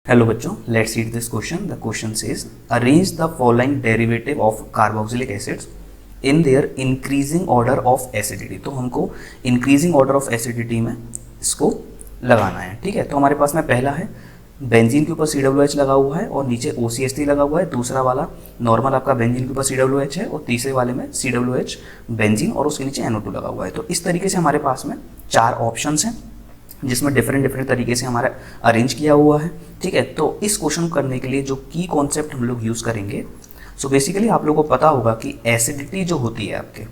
Hello बच्चों, let's read this question. The question says arrange the following derivative of carboxylic acids in their increasing order of acidity. तो हमको increasing order of acidity में इसको लगाना है. ठीक है, तो हमारे पास में पहला है बेंजीन के ऊपर COOH लगा हुआ है और नीचे OCH3 लगा हुआ है. दूसरा वाला नॉर्मल आपका बेंजीन के ऊपर COOH है और तीसरे वाले में COOH बेंजीन और उसके नीचे NO2 लगा हुआ है. तो इस तरीके से हमारे पास में चार ऑप्शंस हैं जिसमें डिफरेंट तरीके से हमारा अरेंज किया हुआ है. ठीक है, तो इस क्वेश्चन को करने के लिए जो की कॉन्सेप्ट हम लोग यूज़ करेंगे, सो बेसिकली आप लोगों को पता होगा कि एसिडिटी जो होती है आपके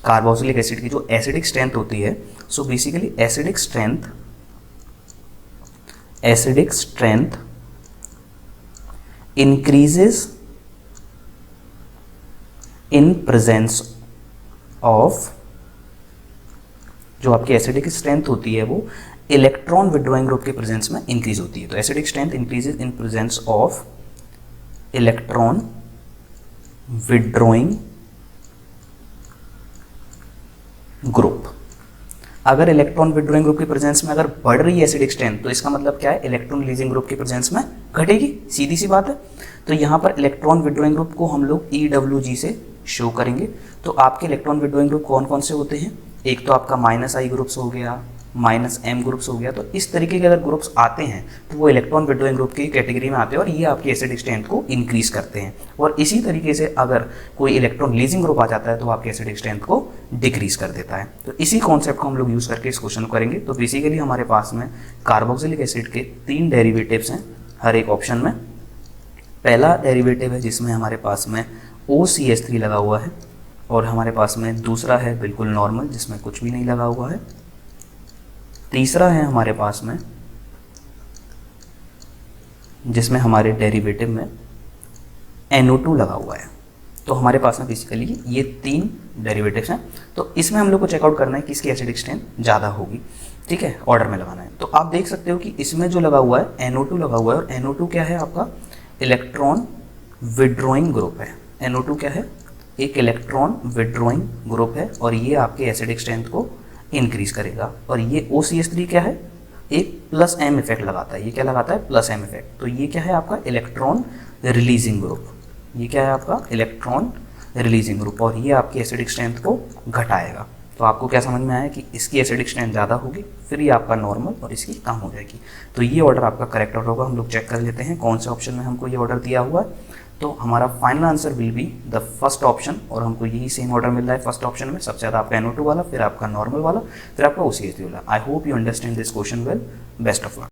कार्बोक्सिलिक एसिड की जो एसिडिक स्ट्रेंथ होती है, so basically acidic strength increases in presence of, जो आपकी एसिडिक स्ट्रेंथ होती है वो इलेक्ट्रॉन विड्रॉइंग ग्रुप के प्रेजेंस में इंक्रीज होती है. तो acidic strength increases in presence of electron withdrawing group. अगर इलेक्ट्रॉन विड्रॉइंग ग्रुप के प्रेजेंस में अगर बढ़ रही है एसिडिक स्ट्रेंथ, तो इसका मतलब क्या है, इलेक्ट्रॉन रिलीजिंग ग्रुप के प्रेजेंस में घटेगी. सीधी सी बात है. तो यहाँ पर इलेक्ट्रॉन विड्रॉइंग ग्रुप को हम लोग EWG से शो करेंगे. तो आपके इलेक्ट्रॉन विड्रॉइंग ग्रुप कौन कौन से होते हैं, एक तो आपका -I ग्रुप्स हो गया, -M ग्रुप्स हो गया. तो इस तरीके के अगर ग्रुप्स आते हैं तो वो इलेक्ट्रॉन विड्रॉइंग ग्रुप की कैटेगरी में आते हैं और ये आपकी एसिडिक स्ट्रेंथ को इंक्रीज करते हैं. और इसी तरीके से अगर कोई इलेक्ट्रॉन रिलीजिंग ग्रुप आ जाता है तो आपकी एसिडिक स्ट्रेंथ को डिक्रीज कर देता है. तो इसी कॉन्सेप्ट को हम लोग यूज़ करके इस क्वेश्चन को करेंगे. तो बेसिकली हमारे पास में कार्बोक्सिलिक एसिड के 3 डेरिवेटिव्स हैं हर एक ऑप्शन में. पहला डेरिवेटिव है जिसमें हमारे पास में OCH3 लगा हुआ है और हमारे पास में दूसरा है बिल्कुल नॉर्मल जिसमें कुछ भी नहीं लगा हुआ है. तीसरा है हमारे पास में जिसमें हमारे डेरिवेटिव में NO2 लगा हुआ है. तो हमारे पास में बेसिकली ये 3 डेरिवेटिव्स हैं. तो इसमें हम लोग को चेकआउट करना है कि इसकी एसिडिक स्ट्रेंथ ज़्यादा होगी. ठीक है, ऑर्डर में लगाना है. तो आप देख सकते हो कि इसमें जो लगा हुआ है NO2 लगा हुआ है और NO2 क्या है, आपका इलेक्ट्रॉन विड्रॉइंग ग्रुप है. NO2 क्या है, एक इलेक्ट्रॉन विड्रॉइंग ग्रुप है और ये आपके एसिडिक स्ट्रेंथ को इंक्रीज करेगा. और ये OCH3 क्या है, एक +M इफेक्ट लगाता है. ये क्या लगाता है, +M इफेक्ट. तो ये क्या है आपका इलेक्ट्रॉन रिलीजिंग ग्रुप. ये क्या है आपका इलेक्ट्रॉन रिलीजिंग ग्रुप और ये आपकी एसिडिक स्ट्रेंथ को घटाएगा. तो आपको क्या समझ में आया कि इसकी एसिडिक स्ट्रेंथ ज़्यादा होगी, फिर ये आपका नॉर्मल और इसकी कम हो जाएगी. तो ये ऑर्डर आपका करेक्ट ऑर्डर होगा. हम लोग चेक कर लेते हैं कौन से ऑप्शन में हमको ये ऑर्डर दिया हुआ है. तो हमारा final answer will be the first option और हमको यही सेम ऑर्डर मिल रहा है. फर्स्ट ऑप्शन में सबसे ज़्यादा आपका NO2 वाला, फिर आपका नॉर्मल वाला, फिर आपका OCH3 वाला. I hope you understand this question well. Best of luck.